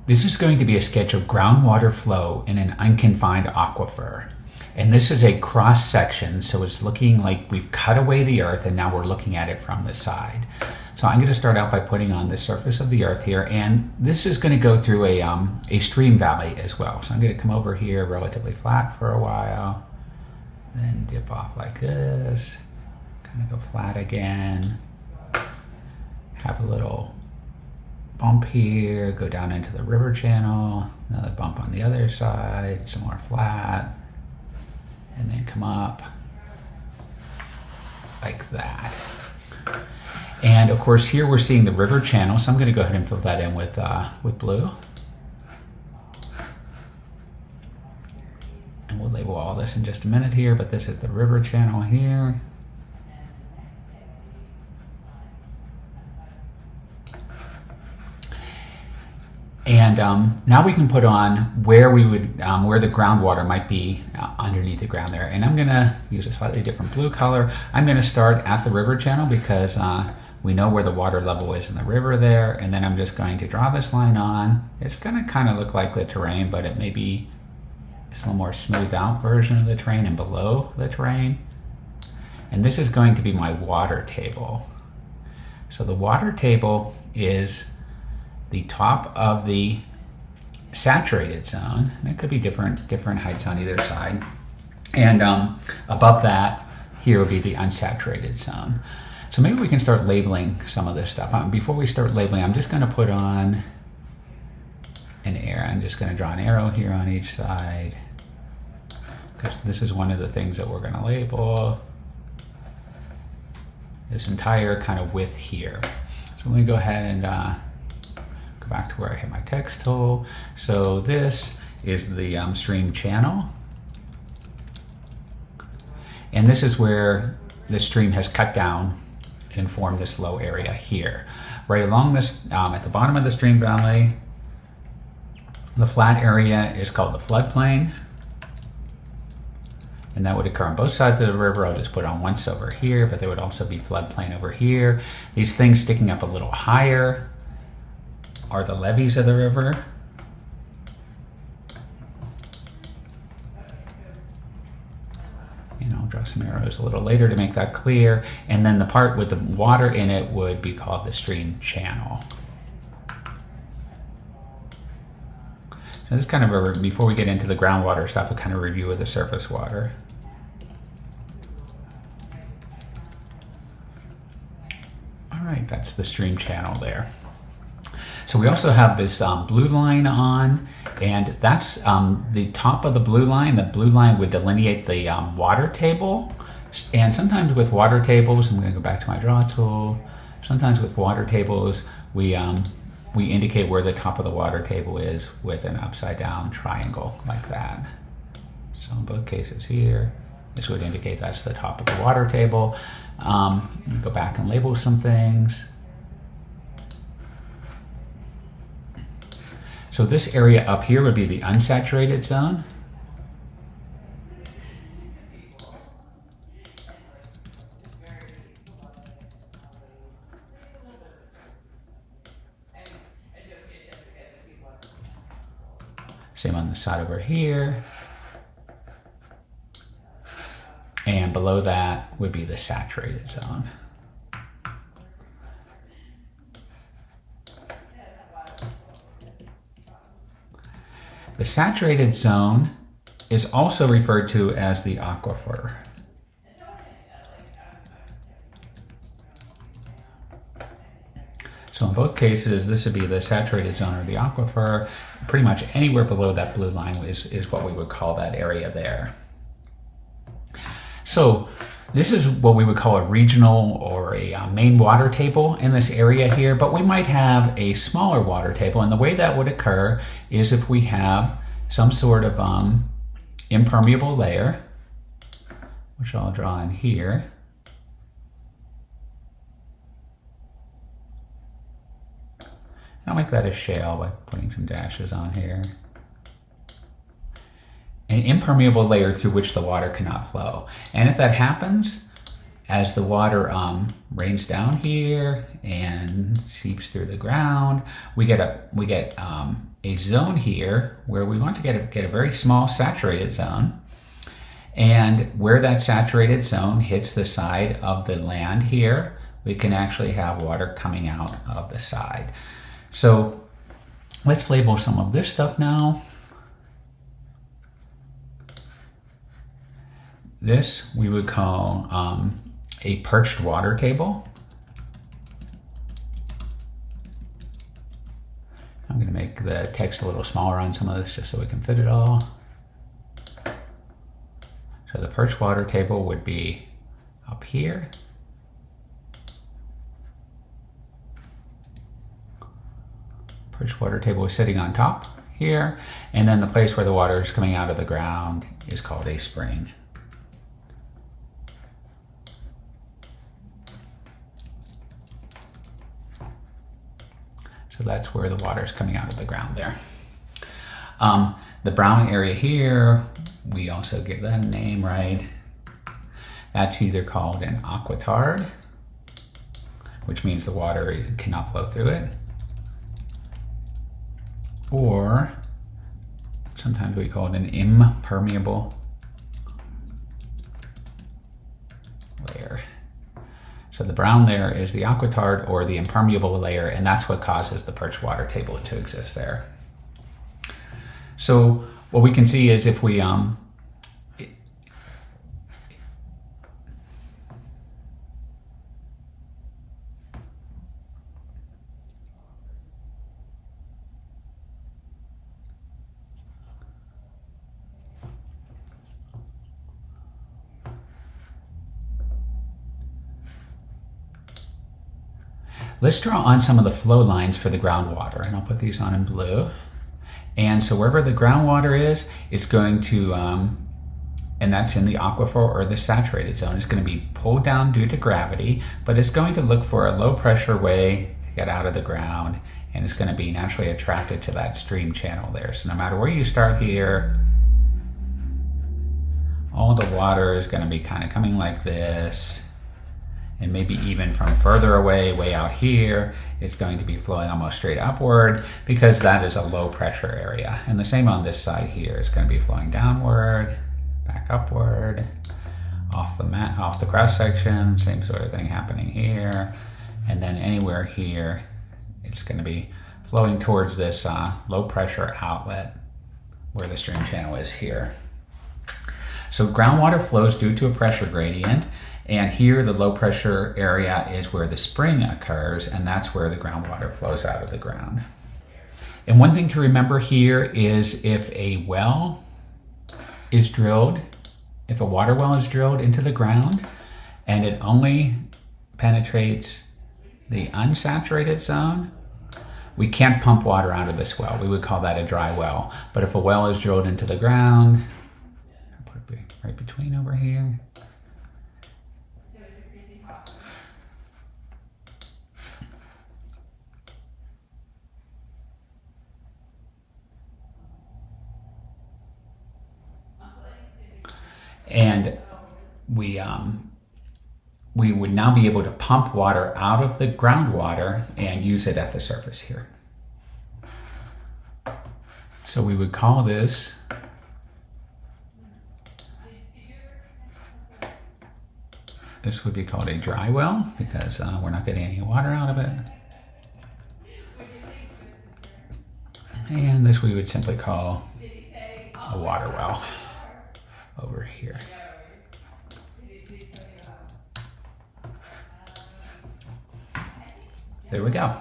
This is going to be a sketch of groundwater flow in an unconfined aquifer. And this is a cross section, so it's looking like we've cut away the earth and now we're looking at it from the side. So I'm going to start out by putting on the surface of the earth here, and this is going to go through a stream valley as well. So I'm going to come over here relatively flat for a while, then dip off like this, kind of go flat again, have a little bump here, go down into the river channel, another bump on the other side, some more flat, and then come up like that. And of course here we're seeing the river channel, so I'm going to go ahead and fill that in with blue. And we'll label all this in just a minute here, but this is the river channel here. And now we can put on where we would, where the groundwater might be underneath the ground there. And I'm gonna use a slightly different blue color. I'm gonna start at the river channel because we know where the water level is in the river there. And then I'm just going to draw this line on. It's gonna kind of look like the terrain, but it may be just a little more smoothed out version of the terrain and below the terrain. And this is going to be my water table. So the water table is the top of the saturated zone, and it could be different heights on either side. And above that, here would be the unsaturated zone. So maybe we can start labeling some of this stuff. Before we start labeling, I'm just gonna put on an arrow. I'm just gonna draw an arrow here on each side, because this is one of the things that we're gonna label. This entire kind of width here. So let me go ahead and back to where I hit my text tool. So this is the stream channel. And this is where the stream has cut down and formed this low area here. Right along this, at the bottom of the stream valley, the flat area is called the floodplain. And that would occur on both sides of the river. I'll just put on once over here, but there would also be floodplain over here. These things sticking up a little higher are the levees of the river. And I'll draw some arrows a little later to make that clear. And then the part with the water in it would be called the stream channel. Now this is kind of before we get into the groundwater stuff, a kind of review of the surface water. All right, that's the stream channel there. So we also have this blue line on, and that's the top of the blue line. The blue line would delineate the water table. And sometimes with water tables, I'm gonna go back to my draw tool. Sometimes with water tables, we indicate where the top of the water table is with an upside down triangle like that. So in both cases here, this would indicate that's the top of the water table. Go back and label some things. So this area up here would be the unsaturated zone. Same on the side over here. And below that would be the saturated zone. The saturated zone is also referred to as the aquifer. So in both cases, this would be the saturated zone or the aquifer. Pretty much anywhere below that blue line is what we would call that area there. So this is what we would call a regional or a main water table in this area here, but we might have a smaller water table. And the way that would occur is if we have some sort of impermeable layer, which I'll draw in here. I'll make that a shale by putting some dashes on here. An impermeable layer through which the water cannot flow. And if that happens, as the water rains down here and seeps through the ground, we get a zone here where we want to get a very small saturated zone. And where that saturated zone hits the side of the land here, we can actually have water coming out of the side. So let's label some of this stuff now. This we would call a perched water table. I'm going to make the text a little smaller on some of this just so we can fit it all. So the perched water table would be up here. Perched water table is sitting on top here. And then the place where the water is coming out of the ground is called a spring. So that's where the water is coming out of the ground there. The brown area here, we also give that a name, right? That's either called an aquitard, which means the water cannot flow through it, or sometimes we call it an impermeable layer. So the brown layer is the aquitard or the impermeable layer, and that's what causes the perched water table to exist there. So what we can see is if we let's draw on some of the flow lines for the groundwater, and I'll put these on in blue. And so wherever the groundwater is, it's going to, and that's in the aquifer or the saturated zone, it's going to be pulled down due to gravity, but it's going to look for a low pressure way to get out of the ground, and it's going to be naturally attracted to that stream channel there. So no matter where you start here, all the water is going to be kind of coming like this. And maybe even from further away, way out here, it's going to be flowing almost straight upward because that is a low pressure area. And the same on this side here, it's going to be flowing downward, back upward, off the cross section, same sort of thing happening here. And then anywhere here, it's going to be flowing towards this low pressure outlet where the stream channel is here. So groundwater flows due to a pressure gradient. And here, the low pressure area is where the spring occurs, and that's where the groundwater flows out of the ground. And one thing to remember here is if a well is drilled, if a water well is drilled into the ground, and it only penetrates the unsaturated zone, we can't pump water out of this well. We would call that a dry well. But if a well is drilled into the ground, I'll put it right between over here. And we would now be able to pump water out of the groundwater and use it at the surface here. So we would call this would be called a dry well because we're not getting any water out of it. And this we would simply call a water well over here. There we go.